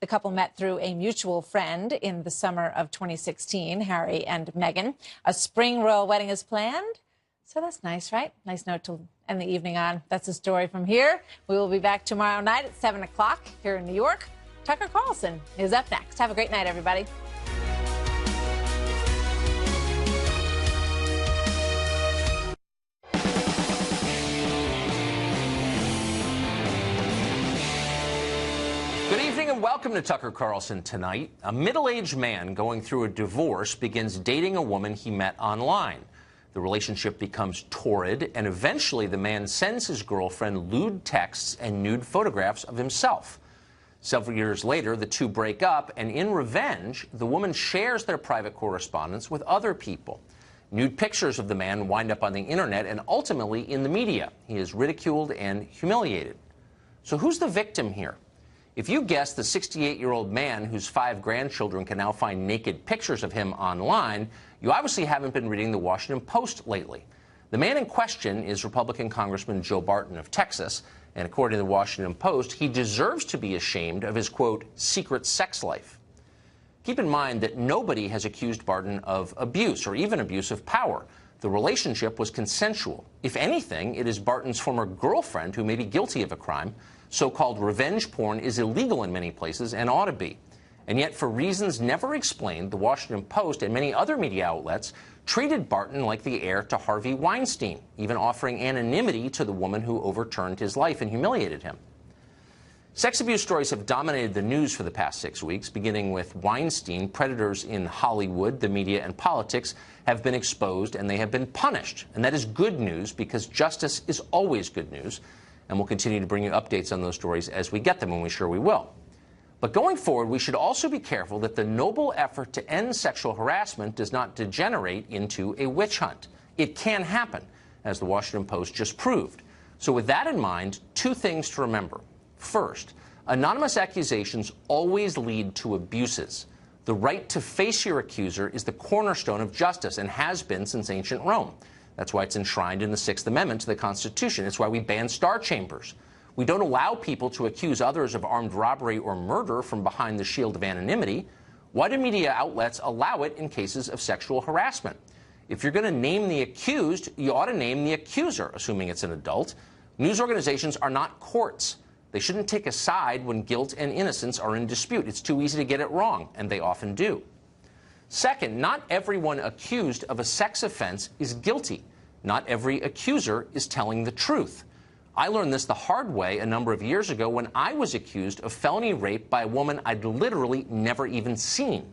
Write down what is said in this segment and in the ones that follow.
The couple met through a mutual friend in the summer of 2016, Harry and Meghan. A spring royal wedding is planned. So that's nice, right? Nice note to end the evening on. That's the story from here. We will be back tomorrow night at 7 o'clock here in New York. Tucker Carlson is up next. Have a great night, everybody. Good evening and welcome to Tucker Carlson Tonight. A middle-aged man going through a divorce begins dating a woman he met online. The relationship becomes torrid, and eventually the man sends his girlfriend lewd texts and nude photographs of himself. Several years later, the two break up, and in revenge, the woman shares their private correspondence with other people. Nude pictures of the man wind up on the internet and ultimately in the media. He is ridiculed and humiliated. So who's the victim here? If you guess the 68-year-old man whose 5 grandchildren can now find naked pictures of him online, you obviously haven't been reading the Washington Post lately. The man in question is Republican Congressman Joe Barton of Texas, and according to the Washington Post, he deserves to be ashamed of his, quote, secret sex life. Keep in mind that nobody has accused Barton of abuse or even abuse of power. The relationship was consensual. If anything, it is Barton's former girlfriend who may be guilty of a crime. So-called revenge porn is illegal in many places and ought to be. And yet, for reasons never explained, the Washington Post and many other media outlets treated Barton like the heir to Harvey Weinstein, even offering anonymity to the woman who overturned his life and humiliated him. Sex abuse stories have dominated the news for the past 6 weeks, beginning with Weinstein. Predators in Hollywood, the media, and politics have been exposed, and they have been punished. And that is good news, because justice is always good news. And we'll continue to bring you updates on those stories as we get them, and we're sure we will. But going forward, we should also be careful that the noble effort to end sexual harassment does not degenerate into a witch hunt. It can happen, as the Washington Post just proved. So with that in mind, 2 things to remember. First, anonymous accusations always lead to abuses. The right to face your accuser is the cornerstone of justice and has been since ancient Rome. That's why it's enshrined in the 6th Amendment to the Constitution. It's why we ban star chambers. We don't allow people to accuse others of armed robbery or murder from behind the shield of anonymity. Why do media outlets allow it in cases of sexual harassment? If you're going to name the accused, you ought to name the accuser, assuming it's an adult. News organizations are not courts. They shouldn't take a side when guilt and innocence are in dispute. It's too easy to get it wrong, and they often do. Second, not everyone accused of a sex offense is guilty. Not every accuser is telling the truth. I learned this the hard way a number of years ago when I was accused of felony rape by a woman I'd literally never even seen.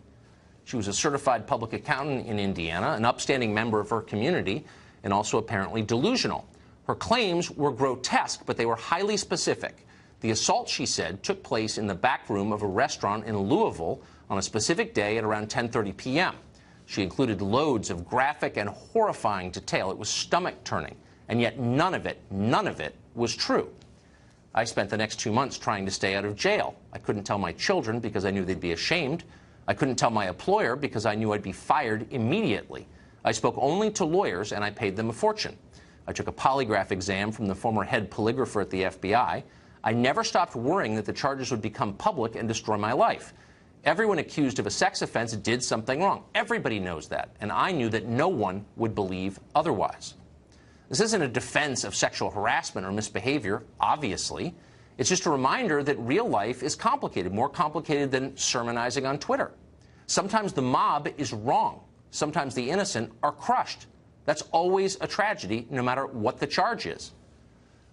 She was a certified public accountant in Indiana, an upstanding member of her community, and also apparently delusional. Her claims were grotesque, but they were highly specific. The assault, she said, took place in the back room of a restaurant in Louisville on a specific day at around 10:30 p.m. She included loads of graphic and horrifying detail. It was stomach-turning, and yet none of it was true. I spent the next 2 months trying to stay out of jail. I couldn't tell my children because I knew they'd be ashamed. I couldn't tell my employer because I knew I'd be fired immediately. I spoke only to lawyers, and I paid them a fortune. I took a polygraph exam from the former head polygrapher at the FBI. I never stopped worrying that the charges would become public and destroy my life. Everyone accused of a sex offense did something wrong. Everybody knows that, and I knew that no one would believe otherwise. This isn't a defense of sexual harassment or misbehavior, obviously. It's just a reminder that real life is complicated, more complicated than sermonizing on Twitter. Sometimes the mob is wrong. Sometimes the innocent are crushed. That's always a tragedy, no matter what the charge is.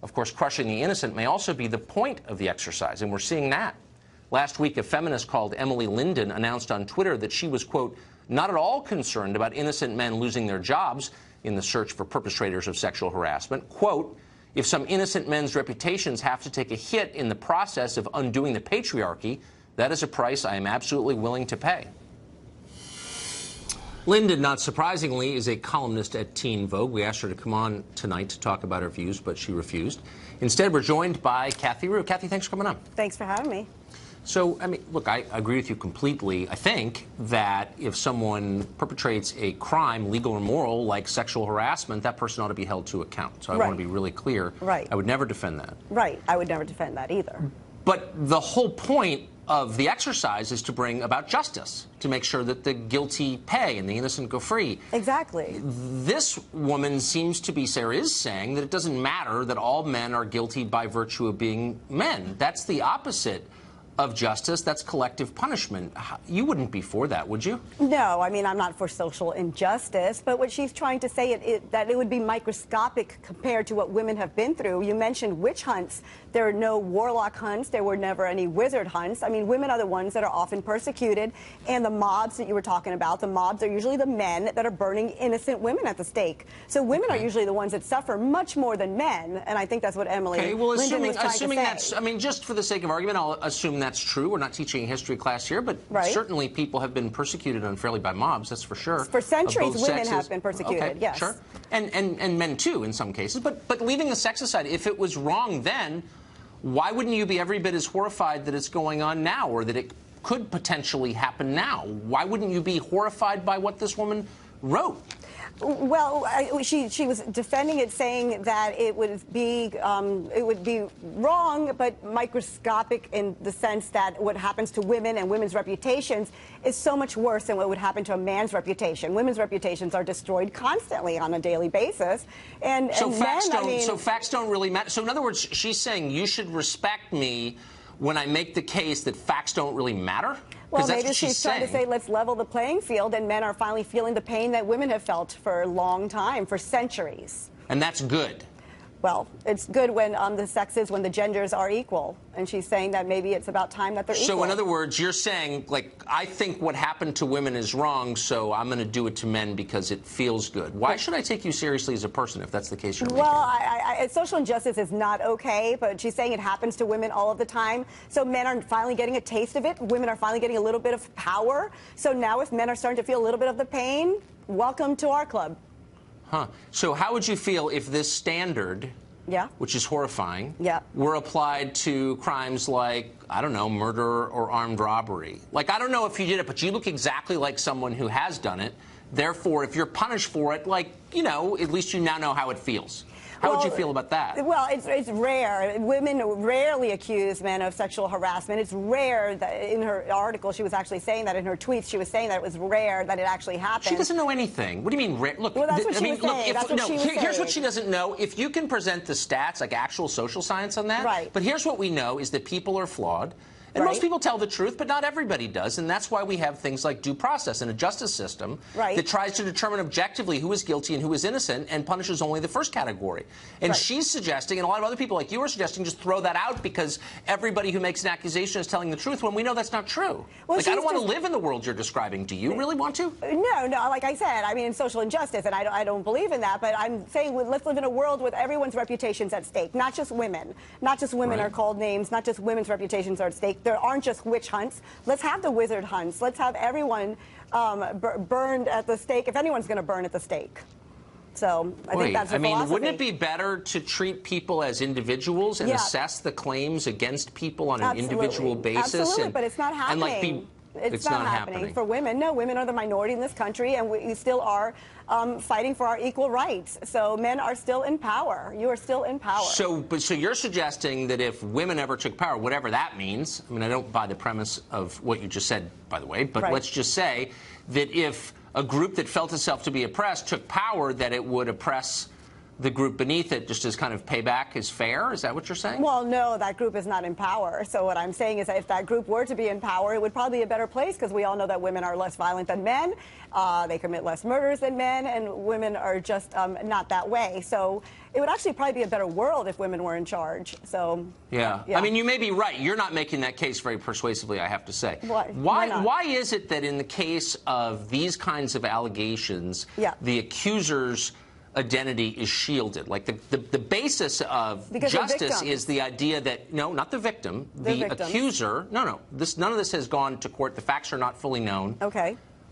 Of course, crushing the innocent may also be the point of the exercise, and we're seeing that. Last week, a feminist called Emily Linden announced on Twitter that she was, quote, not at all concerned about innocent men losing their jobs in the search for perpetrators of sexual harassment. Quote, if some innocent men's reputations have to take a hit in the process of undoing the patriarchy, that is a price I am absolutely willing to pay. Linden, not surprisingly, is a columnist at Teen Vogue. We asked her to come on tonight to talk about her views, but she refused. Instead, we're joined by Kathy Rue. Kathy, thanks for coming on. Thanks for having me. So, I mean, look, I agree with you completely. I think that if someone perpetrates a crime, legal or moral, like sexual harassment, that person ought to be held to account. So I want to be really clear. Right. I would never defend that. Right. I would never defend that either. But the whole point of the exercise is to bring about justice, to make sure that the guilty pay and the innocent go free. Exactly. This woman seems to be, Sarah is saying, that it doesn't matter that all men are guilty by virtue of being men. That's the opposite of justice. That's collective punishment. You wouldn't be for that, would you? No, I mean, I'm not for social injustice, but what she's trying to say that it would be microscopic compared to what women have been through. You mentioned witch hunts. There are no warlock hunts. There were never any wizard hunts. I mean, women are the ones that are often persecuted, and the mobs that you were talking about, the mobs are usually the men that are burning innocent women at the stake. So women are usually the ones that suffer much more than men, and I think that's what Emily Linden was trying to say. That's, I mean, just for the sake of argument, I'll assume that's true. We're not teaching a history class here, but certainly people have been persecuted unfairly by mobs, that's for sure. For centuries, women have been persecuted, yes. Sure. And men, too, in some cases. But leaving the sex aside, if it was wrong then, why wouldn't you be every bit as horrified that it's going on now, or that it could potentially happen now? Why wouldn't you be horrified by what this woman wrote? Well, she was defending it, saying that it would be wrong, but microscopic in the sense that what happens to women and women's reputations is so much worse than what would happen to a man's reputation. Women's reputations are destroyed constantly on a daily basis, and so facts men, don't. I mean, so facts don't really matter. So in other words, she's saying you should respect me when I make the case that facts don't really matter. Well, maybe she's trying to say, let's level the playing field, and men are finally feeling the pain that women have felt for a long time, for centuries. And that's good. Well, it's good when the sexes, when the genders are equal. And she's saying that maybe it's about time that they're equal. So in other words, you're saying, like, I think what happened to women is wrong, so I'm going to do it to men because it feels good. Why should I take you seriously as a person if that's the case you're making? Well, social injustice is not okay, but she's saying it happens to women all of the time. So men are finally getting a taste of it. Women are finally getting a little bit of power. So now if men are starting to feel a little bit of the pain, welcome to our club. Huh. So how would you feel if this standard, which is horrifying, were applied to crimes like, I don't know, murder or armed robbery? Like, I don't know if you did it, but you look exactly like someone who has done it. Therefore, if you're punished for it, like, you know, at least you now know how it feels. How would you feel about that? Well, it's rare. Women rarely accuse men of sexual harassment. It's rare that in her article she was actually saying that. In her tweets she was saying that it was rare that it actually happened. She doesn't know anything. What do you mean rare? Look, well, that's what she was saying. Here's what she doesn't know. If you can present the stats, like actual social science on that, but here's what we know is that people are flawed. And most people tell the truth, but not everybody does. And that's why we have things like due process and a justice system that tries to determine objectively who is guilty and who is innocent and punishes only the first category. And she's suggesting, and a lot of other people like you are suggesting, just throw that out because everybody who makes an accusation is telling the truth when we know that's not true. Well, like, I don't want to live in the world you're describing. Do you really want to? No, like I said, I mean, it's social injustice, and I don't believe in that. But I'm saying let's live in a world with everyone's reputations at stake, not just women. Not just women are called names, not just women's reputations are at stake. There aren't just witch hunts. Let's have the wizard hunts. Let's have everyone burned at the stake, if anyone's going to burn at the stake. So I think that's the philosophy. Wouldn't it be better to treat people as individuals and assess the claims against people on an individual basis? Absolutely, but it's not happening. It's not happening for women. No, women are the minority in this country, and we still are fighting for our equal rights. So men are still in power. You are still in power. So you're suggesting that if women ever took power, whatever that means, I mean, I don't buy the premise of what you just said, by the way, but let's just say that if a group that felt itself to be oppressed took power, that it would oppress the group beneath it just as kind of payback is fair? Is that what you're saying? Well, no, that group is not in power. So what I'm saying is that if that group were to be in power, it would probably be a better place because we all know that women are less violent than men. They commit less murders than men, and women are just not that way. So it would actually probably be a better world if women were in charge. So yeah. I mean, you may be right. You're not making that case very persuasively, I have to say. Why is it that in the case of these kinds of allegations, the accusers' identity is shielded? Like the basis of justice is the idea that, no, not the victim, the accuser. No, none of this has gone to court. The facts are not fully known.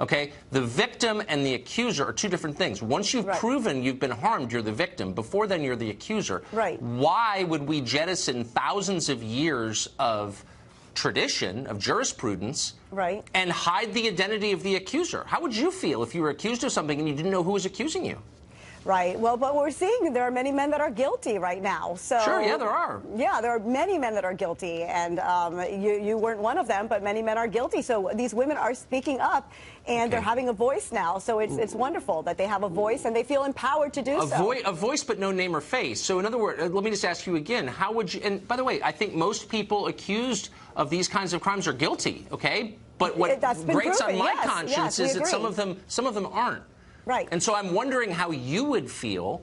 Okay, the victim and the accuser are two different things. Once you've proven you've been harmed, you're the victim. Before then, you're the accuser. Why would we jettison thousands of years of tradition, of jurisprudence, and hide the identity of the accuser? How would you feel if you were accused of something and you didn't know who was accusing you? Right. Well, but we're seeing there are many men that are guilty right now. So Sure, yeah, there are. Yeah, there are many men that are guilty, and you weren't one of them, but many men are guilty. So these women are speaking up, and they're having a voice now. So it's wonderful that they have a voice and they feel empowered to do so. A voice, but no name or face. So in other words, let me just ask you again: how would you? And by the way, I think most people accused of these kinds of crimes are guilty. Okay, but what grates on my conscience is that some of them aren't. Right. And so I'm wondering how you would feel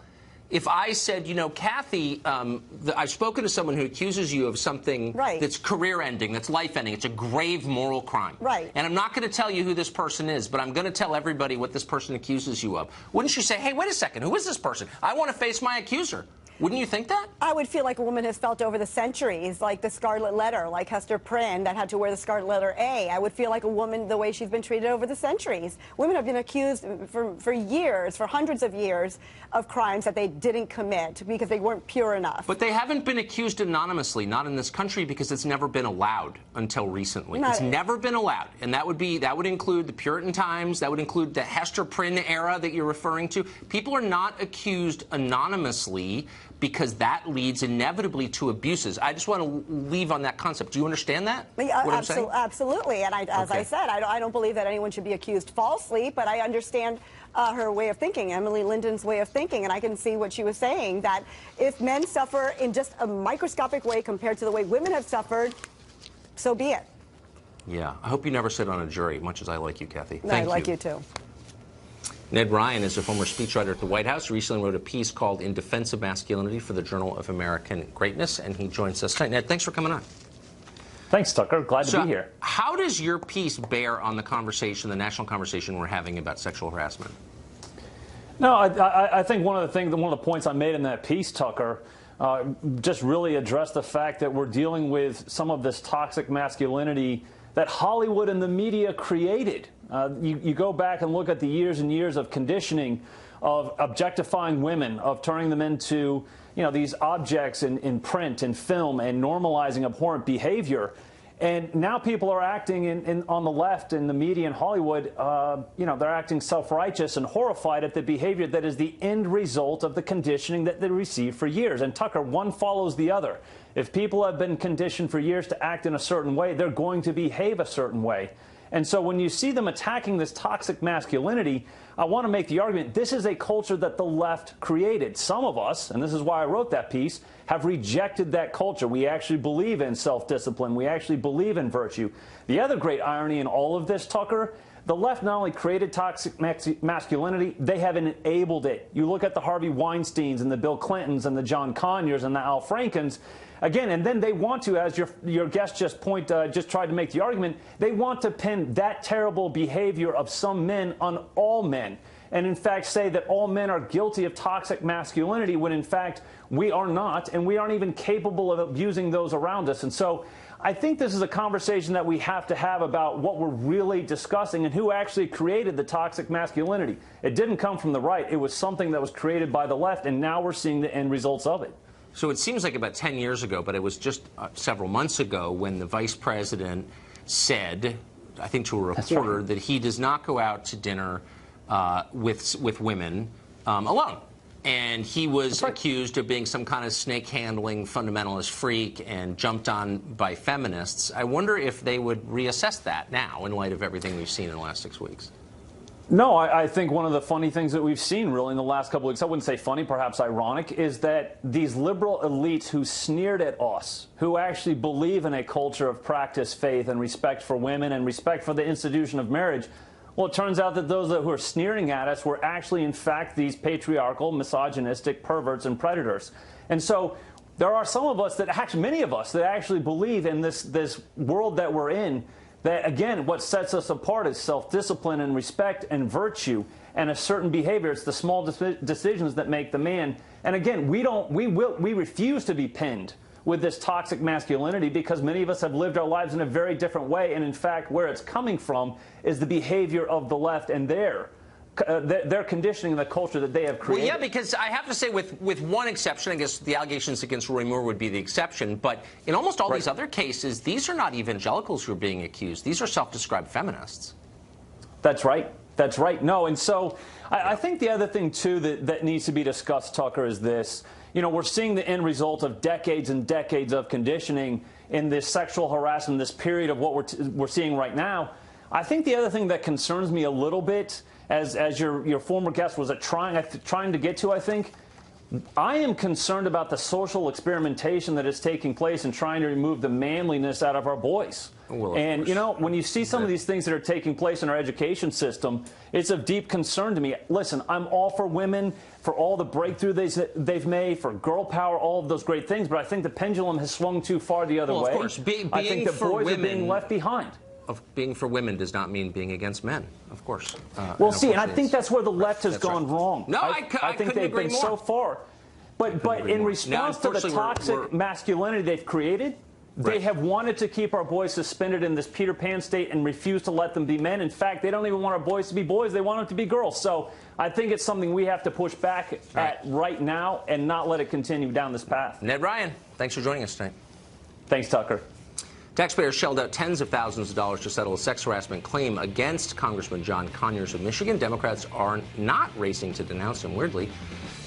if I said, you know, Kathy, I've spoken to someone who accuses you of something that's career-ending, that's life-ending. It's a grave moral crime. Right. And I'm not going to tell you who this person is, but I'm going to tell everybody what this person accuses you of. Wouldn't you say, hey, wait a second, who is this person? I want to face my accuser. Wouldn't you think that? I would feel like a woman has felt over the centuries, like the Scarlet Letter, like Hester Prynne that had to wear the Scarlet Letter A. I would feel like a woman the way she's been treated over the centuries. Women have been accused for years, for hundreds of years, of crimes that they didn't commit because they weren't pure enough. But they haven't been accused anonymously, not in this country, because it's never been allowed until recently. It's never been allowed, and that would include the Puritan times, that would include the Hester Prynne era that you're referring to. People are not accused anonymously because that leads inevitably to abuses. I just want to leave on that concept. Do you understand that? Yeah, what I'm saying? Absolutely. And as I said, I don't believe that anyone should be accused falsely, but I understand her way of thinking, Emily Linden's way of thinking, and I can see what she was saying, that if men suffer in just a microscopic way compared to the way women have suffered, so be it. Yeah. I hope you never sit on a jury, much as I like you, Kathy. No, I like you too. Ned Ryan is a former speechwriter at the White House. He recently wrote a piece called In Defense of Masculinity for the Journal of American Greatness, and he joins us tonight. Ned, thanks for coming on. Thanks, Tucker. Glad to be here. How does your piece bear on the conversation, the national conversation we're having about sexual harassment? No, I think one of the points I made in that piece, Tucker, just really addressed the fact that we're dealing with some of this toxic masculinity that Hollywood and the media created. You go back and look at the years and years of conditioning, of objectifying women, of turning them into, you know, these objects in print and film, and normalizing abhorrent behavior. And now people are acting on the left in the media in Hollywood, you know, they're acting self-righteous and horrified at the behavior that is the end result of the conditioning that they received for years. And Tucker, one follows the other. If people have been conditioned for years to act in a certain way, they're going to behave a certain way. And so when you see them attacking this toxic masculinity, I want to make the argument this is a culture that the left created. Some of us, and this is why I wrote that piece, have rejected that culture. We actually believe in self-discipline. We actually believe in virtue. The other great irony in all of this, Tucker, the left not only created toxic masculinity, they have enabled it. You look at the Harvey Weinsteins and the Bill Clintons and the John Conyers and the Al Frankens. Again, and then they want to, as your guest just tried to make the argument, they want to pin that terrible behavior of some men on all men, and in fact say that all men are guilty of toxic masculinity when in fact we are not, and we aren't even capable of abusing those around us. And so I think this is a conversation that we have to have about what we're really discussing and who actually created the toxic masculinity. It didn't come from the right. It was something that was created by the left, and now we're seeing the end results of it. So it seems like about 10 years ago, but it was just several months ago when the vice president said, I think to a reporter, that he does not go out to dinner with women alone. And he was accused of being some kind of snake-handling fundamentalist freak and jumped on by feminists. I wonder if they would reassess that now in light of everything we've seen in the last 6 weeks. No, I think one of the funny things that we've seen really in the last couple of weeks, I wouldn't say funny, perhaps ironic, is that these liberal elites who sneered at us, who actually believe in a culture of practice, faith, and respect for women and respect for the institution of marriage, well, it turns out that those who are sneering at us were actually, in fact, these patriarchal, misogynistic perverts and predators. And so there are some of us that actually, many of us, that actually believe in this world that we're in, that, again, what sets us apart is self-discipline and respect and virtue and a certain behavior. It's the small decisions that make the man. And again, we refuse to be pinned with this toxic masculinity because many of us have lived our lives in a very different way. And in fact, where it's coming from is the behavior of the left and their conditioning the culture that they have created. Well, yeah, because I have to say, with one exception, I guess the allegations against Roy Moore would be the exception, but in almost all these other cases, these are not evangelicals who are being accused. These are self-described feminists. That's right. That's right. No, and so I think the other thing, too, that needs to be discussed, Tucker, is this. You know, we're seeing the end result of decades and decades of conditioning in this sexual harassment, this period of what we're seeing right now. I think the other thing that concerns me a little bit, as your former guest was trying to get to, I think, I am concerned about the social experimentation that is taking place and trying to remove the manliness out of our boys. Well, and, you know, when you see some of these things that are taking place in our education system, it's of deep concern to me. Listen, I'm all for women, for all the breakthrough they've made, for girl power, all of those great things, but I think the pendulum has swung too far the other way. Of course. I think the boys are being left behind. Being for women does not mean being against men, of course. Well, see, and I think that's where the left has gone wrong. No, I think they've been so far. But in response to the toxic masculinity they've created, they have wanted to keep our boys suspended in this Peter Pan state and refuse to let them be men. In fact, they don't even want our boys to be boys. They want them to be girls. So I think it's something we have to push back at right now and not let it continue down this path. Ned Ryan, thanks for joining us tonight. Thanks, Tucker. Taxpayers shelled out tens of thousands of dollars to settle a sex harassment claim against Congressman John Conyers of Michigan. Democrats are not racing to denounce him, weirdly.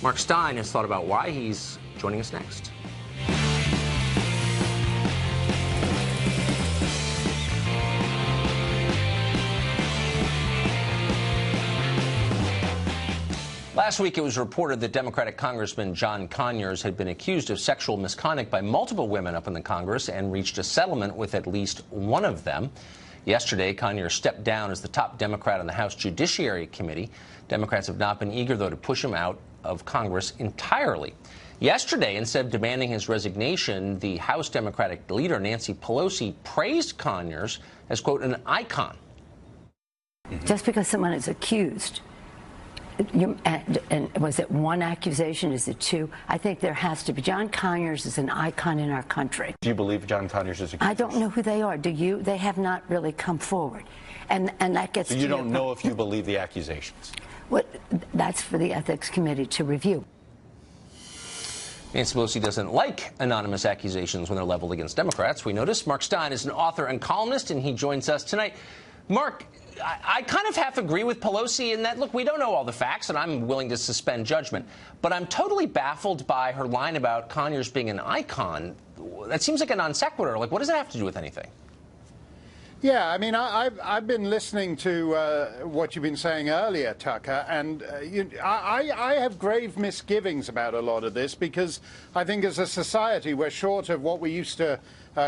Mark Stein has thought about why. He's joining us next. Last week, it was reported that Democratic Congressman John Conyers had been accused of sexual misconduct by multiple women up in the Congress and reached a settlement with at least one of them. Yesterday, Conyers stepped down as the top Democrat on the House Judiciary Committee. Democrats have not been eager, though, to push him out of Congress entirely. Yesterday, instead of demanding his resignation, the House Democratic leader, Nancy Pelosi, praised Conyers as, quote, an icon. Just because someone is accused, and was it one accusation? Is it two? I think there has to be. John Conyers is an icon in our country. Do you believe John Conyers is accused? I don't know who they are. Do you? They have not really come forward. And that gets so to you don't know if you believe the accusations? Well, that's for the Ethics Committee to review. Nancy Pelosi doesn't like anonymous accusations when they're leveled against Democrats. We noticed Mark Stein is an author and columnist, and he joins us tonight. Mark, I kind of half agree with Pelosi in that, look, we don't know all the facts, and I'm willing to suspend judgment. But I'm totally baffled by her line about Conyers being an icon. That seems like a non sequitur. Like, what does that have to do with anything? Yeah, I mean, I've been listening to what you've been saying earlier, Tucker, and I have grave misgivings about a lot of this because I think as a society we're short of what we used to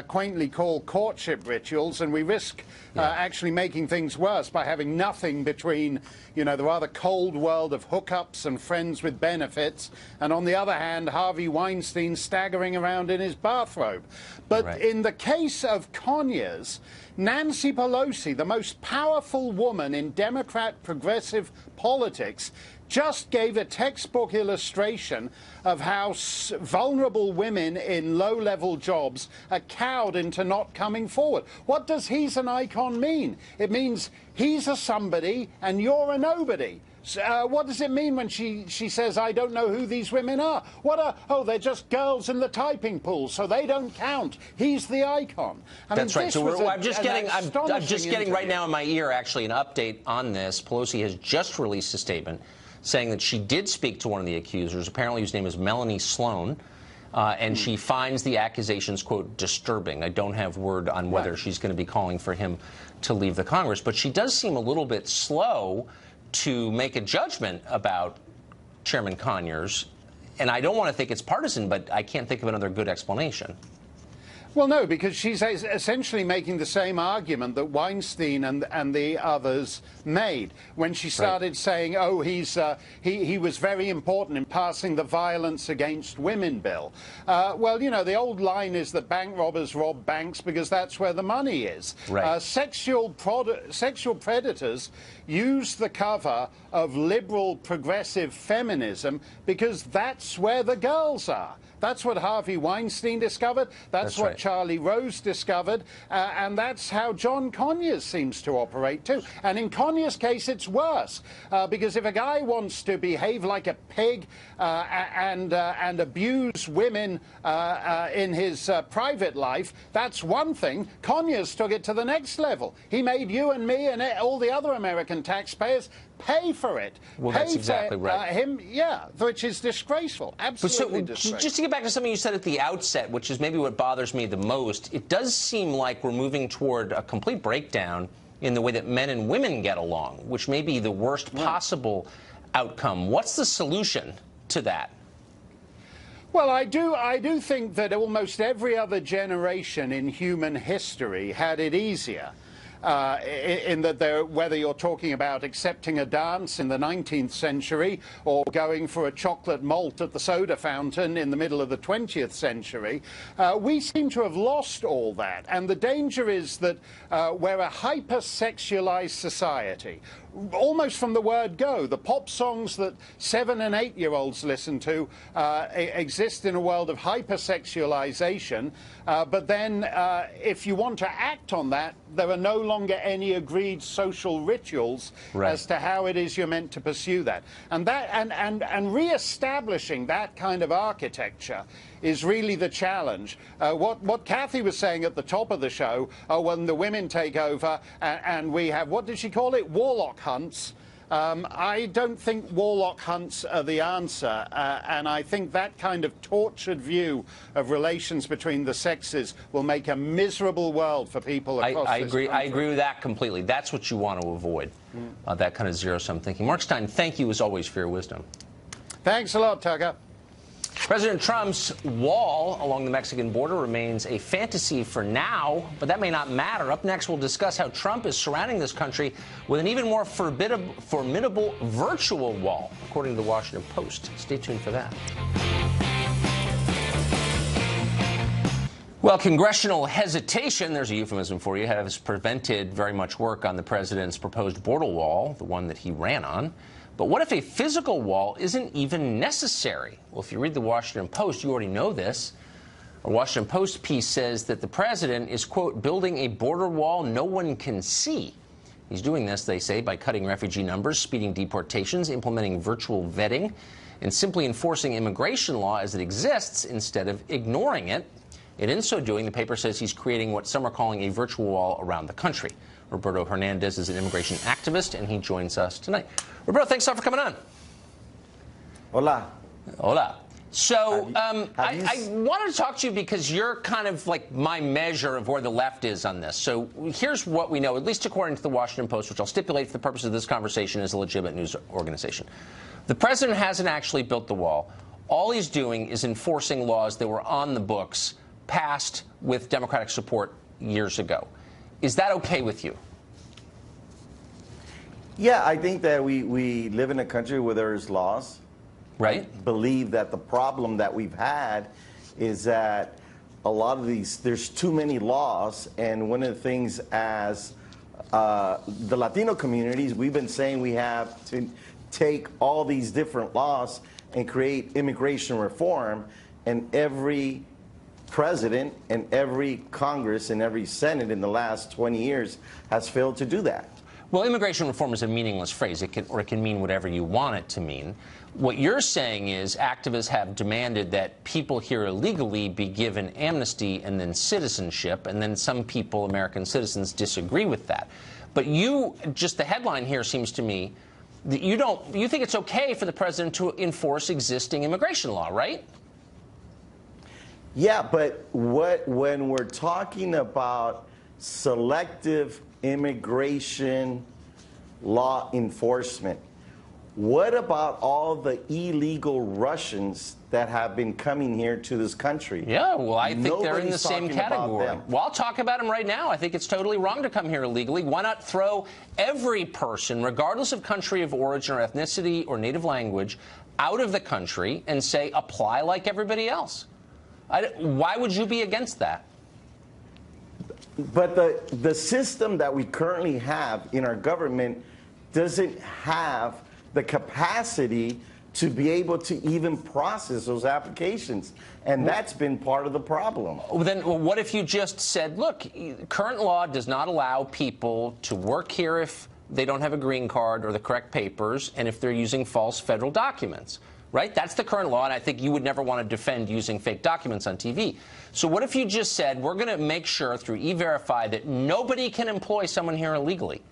quaintly call courtship rituals, and we risk actually making things worse by having nothing between, you know, the rather cold world of hookups and friends with benefits, and on the other hand, Harvey Weinstein staggering around in his bathrobe. But in the case of Conyers, Nancy Pelosi, the most powerful woman in Democrat progressive politics, just gave a textbook illustration of how vulnerable women in low-level jobs are cowed into not coming forward. What does "he's an icon" mean? It means he's a somebody and you're a nobody. What does it mean when she says, I don't know who these women are? Oh, they're just girls in the typing pool, so they don't count. He's the icon. That's right. So I'm just getting right now in my ear, actually, an update on this. Pelosi has just released a statement saying that she did speak to one of the accusers, apparently whose name is Melanie Sloan, and she finds the accusations, quote, disturbing. I don't have word on whether she's going to be calling for him to leave the Congress, but she does seem a little bit slow to make a judgment about Chairman Conyers. And I don't want to think it's partisan, but I can't think of another good explanation. Well, no, because she's essentially making the same argument that Weinstein and the others made when she started saying, oh, he was very important in passing the Violence Against Women bill. Well, you know, the old line is that bank robbers rob banks because that's where the money is. Sexual predators use the cover of liberal progressive feminism because that's where the girls are. That's what Harvey Weinstein discovered. That's what right. Charlie Rose discovered. And that's how John Conyers seems to operate, too. And in Conyers' case, it's worse. Because if a guy wants to behave like a pig and abuse women in his private life, that's one thing. Conyers took it to the next level. He made you and me and all the other American taxpayers pay for it. Well, pay that's exactly for, right. Which is disgraceful. Absolutely disgraceful. Just to get back to something you said at the outset, which is maybe what bothers me the most, it does seem like we're moving toward a complete breakdown in the way that men and women get along, which may be the worst possible outcome. What's the solution to that? Well, I do think that almost every other generation in human history had it easier. In that whether you're talking about accepting a dance in the 19th century or going for a chocolate malt at the soda fountain in the middle of the 20th century, we seem to have lost all that. And the danger is that we're a hypersexualized society. Almost from the word go, the pop songs that 7- and 8-year-olds listen to exist in a world of hypersexualization. But then if you want to act on that, there are no longer any agreed social rituals as to how it is you're meant to pursue that. And re-establishing that kind of architecture is really the challenge. What Kathy was saying at the top of the show, when the women take over and we have, what did she call it, warlock hunts, I don't think warlock hunts are the answer, and I think that kind of tortured view of relations between the sexes will make a miserable world for people across this country. I agree with that completely. That's what you want to avoid, that kind of zero-sum thinking. Mark Stein, thank you as always for your wisdom. Thanks a lot, Tucker. President Trump's wall along the Mexican border remains a fantasy for now, but that may not matter. Up next, we'll discuss how Trump is surrounding this country with an even more formidable virtual wall, according to the Washington Post. Stay tuned for that. Well, congressional hesitation, there's a euphemism for you, has prevented very much work on the president's proposed border wall, the one that he ran on. But what if a physical wall isn't even necessary? Well, if you read the Washington Post, you already know this. A Washington Post piece says that the president is, quote, building a border wall no one can see. He's doing this, they say, by cutting refugee numbers, speeding deportations, implementing virtual vetting, and simply enforcing immigration law as it exists instead of ignoring it. And in so doing, the paper says he's creating what some are calling a virtual wall around the country. Roberto Hernandez is an immigration activist, and he joins us tonight. Roberto, thanks a lot for coming on. Hola. Hola. So I wanted to talk to you because you're kind of like my measure of where the left is on this. So here's what we know, at least according to the Washington Post, which I'll stipulate for the purpose of this conversation is a legitimate news organization. The president hasn't actually built the wall. All he's doing is enforcing laws that were on the books, passed with Democratic support years ago. Is that okay with you? Yeah, I think that we live in a country where there's laws. Right. I believe that the problem that we've had is that a lot of these, there's too many laws, and one of the things as the Latino communities, we've been saying we have to take all these different laws and create immigration reform, and every president and every Congress and every Senate in the last 20 years has failed to do that. Well, immigration reform is a meaningless phrase. It can mean whatever you want it to mean. What you're saying is activists have demanded that people here illegally be given amnesty and then citizenship, and then some people, American citizens, disagree with that. But you, just the headline here seems to me that you think it's okay for the president to enforce existing immigration law, right? Yeah, but when we're talking about selective immigration law enforcement, what about all the illegal Russians that have been coming here to this country? Yeah, well, I think they're in the Nobody's same talking about category. them. Well, I'll talk about them right now. I think it's totally wrong to come here illegally. Why not throw every person, regardless of country of origin or ethnicity or native language, out of the country and say, apply like everybody else? Why would you be against that? But the system that we currently have in our government doesn't have the capacity to be able to even process those applications. And that's been part of the problem. Then what if you just said, look, current law does not allow people to work here if they don't have a green card or the correct papers and if they're using false federal documents, right? That's the current law, and I think you would never want to defend using fake documents on TV. So what if you just said, we're going to make sure through E-Verify that nobody can employ someone here illegally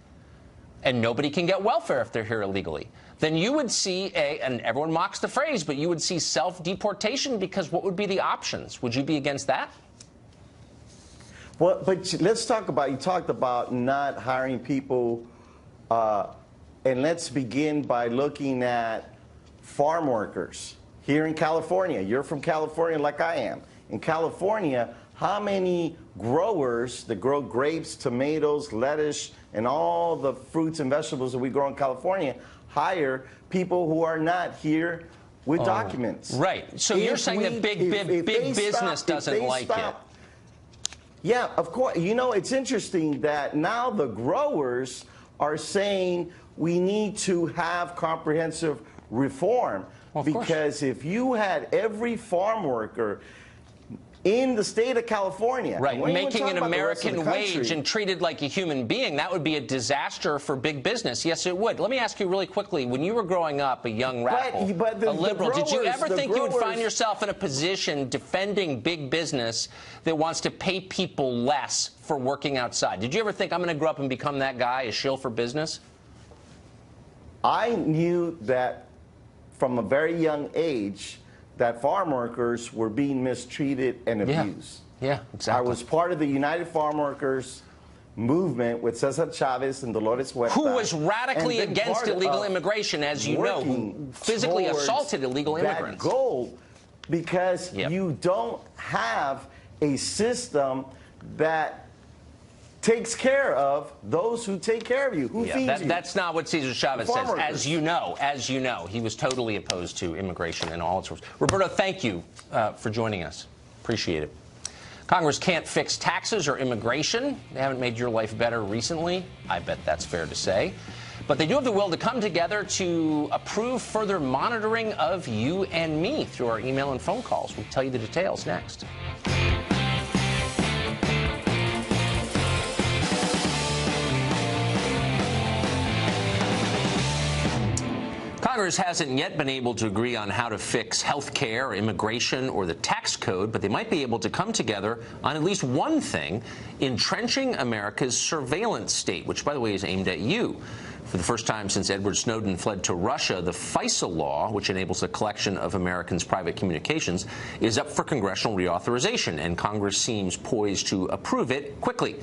and nobody can get welfare if they're here illegally? Then you would see and everyone mocks the phrase, but you would see self-deportation, because what would be the options? Would you be against that? Well, but let's talk about, you talked about not hiring people, and let's begin by looking at farm workers here in California. You're from California like I am. In California, how many growers that grow grapes, tomatoes, lettuce, and all the fruits and vegetables that we grow in California hire people who are not here with documents? Right. So you're saying that big business doesn't like it. Yeah, of course. You know, it's interesting that now the growers are saying we need to have comprehensive reform, because if you had every farm worker in the state of California, right, making an American wage and treated like a human being, that would be a disaster for big business. Yes, it would. Let me ask you really quickly, when you were growing up, a young rabble, a liberal, did you ever think you would find yourself in a position defending big business that wants to pay people less for working outside? Did you ever think, I'm going to grow up and become that guy, a shill for business? I knew that from a very young age that farm workers were being mistreated and abused. Yeah, exactly. I was part of the United Farm Workers movement with Cesar Chavez and Dolores Huerta. Who was radically against illegal immigration, as you know, who physically assaulted illegal immigrants. That goal, because you don't have a system that takes care of those who take care of you, who feeds you. That's not what Cesar Chavez says. As you know, he was totally opposed to immigration and all its sorts. Roberto, thank you for joining us. Appreciate it. Congress can't fix taxes or immigration. They haven't made your life better recently. I bet that's fair to say. But they do have the will to come together to approve further monitoring of you and me through our email and phone calls. We'll tell you the details next. Congress hasn't yet been able to agree on how to fix health care, immigration, or the tax code, but they might be able to come together on at least one thing: entrenching America's surveillance state, which, by the way, is aimed at you. For the first time since Edward Snowden fled to Russia, the FISA law, which enables the collection of Americans' private communications, is up for congressional reauthorization, and Congress seems poised to approve it quickly.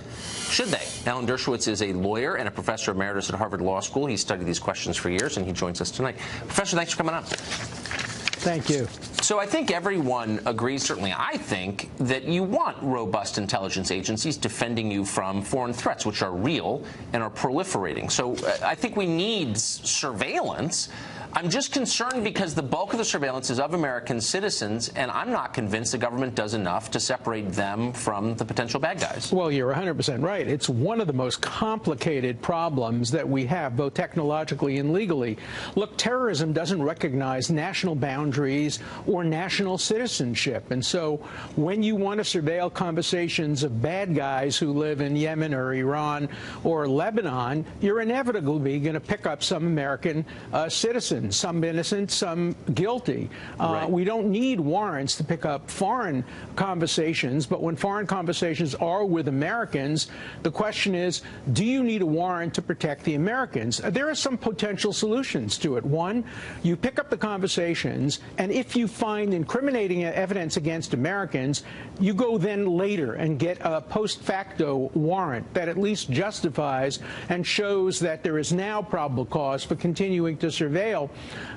Should they? Alan Dershowitz is a lawyer and a professor emeritus at Harvard Law School. He's studied these questions for years, and he joins us tonight. Professor, thanks for coming on. Thank you. So I think everyone agrees, certainly I think, that you want robust intelligence agencies defending you from foreign threats, which are real and are proliferating. So I think we need surveillance. I'm just concerned because the bulk of the surveillance is of American citizens, and I'm not convinced the government does enough to separate them from the potential bad guys. Well, you're 100% right. It's one of the most complicated problems that we have, both technologically and legally. Look, terrorism doesn't recognize national boundaries or national citizenship. And so when you want to surveil conversations of bad guys who live in Yemen or Iran or Lebanon, you're inevitably going to pick up some American citizens. Some innocent, some guilty. Right. We don't need warrants to pick up foreign conversations, but when foreign conversations are with Americans, the question is, do you need a warrant to protect the Americans? There are some potential solutions to it. One, you pick up the conversations, and if you find incriminating evidence against Americans, you go then later and get a post facto warrant that at least justifies and shows that there is now probable cause for continuing to surveil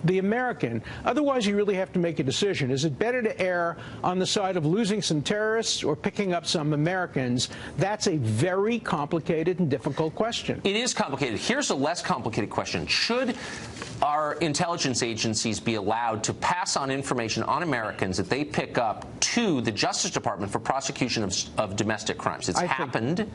the American. Otherwise, you really have to make a decision. Is it better to err on the side of losing some terrorists or picking up some Americans? That's a very complicated and difficult question. It is complicated. Here's a less complicated question. Should our intelligence agencies be allowed to pass on information on Americans that they pick up to the Justice Department for prosecution of domestic crimes? It's happened,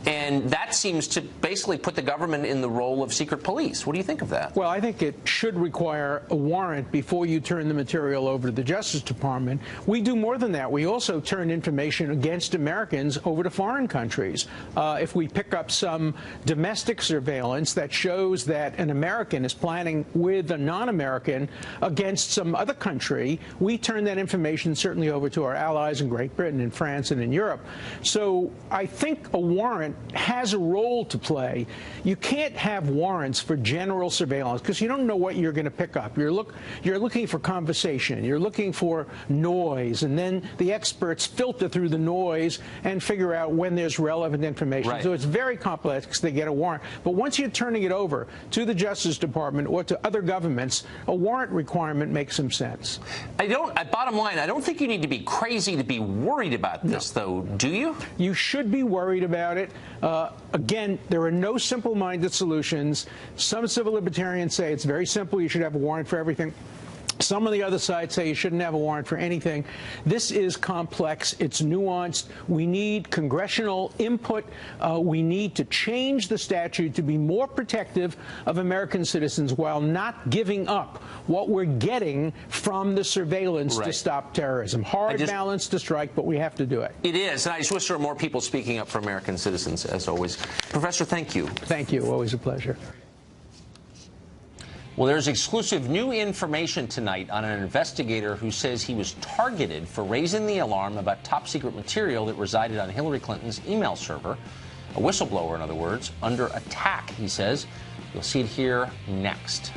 and that seems to basically put the government in the role of secret police. What do you think of that? Well, I think it should require a warrant before you turn the material over to the Justice Department. We do more than that. We also turn information against Americans over to foreign countries. If we pick up some domestic surveillance that shows that an American is planning with a non-American against some other country, we turn that information certainly over to our allies in Great Britain and France and in Europe. So I think a warrant has a role to play. You can't have warrants for general surveillance because you don't know what you're going to pick up. You're looking for conversation. You're looking for noise, and then the experts filter through the noise and figure out when there's relevant information. Right. So it's very complex to get a warrant. But once you're turning it over to the Justice Department or to other governments, a warrant requirement makes some sense. Bottom line, I don't think you need to be crazy to be worried about this, though, do you? You should be worried about it. Again, there are no simple-minded solutions. Some civil libertarians say it's very simple. You should have a warrant for everything. Some on the other side say you shouldn't have a warrant for anything. This is complex. It's nuanced. We need congressional input. We need to change the statute to be more protective of American citizens while not giving up what we're getting from the surveillance to stop terrorism. Hard balance to strike, but we have to do it. It is, and I just wish there were more people speaking up for American citizens, as always. Professor, thank you. Thank you. Always a pleasure. Well, there's exclusive new information tonight on an investigator who says he was targeted for raising the alarm about top-secret material that resided on Hillary Clinton's email server. A whistleblower, in other words, under attack, he says. You'll see it here next.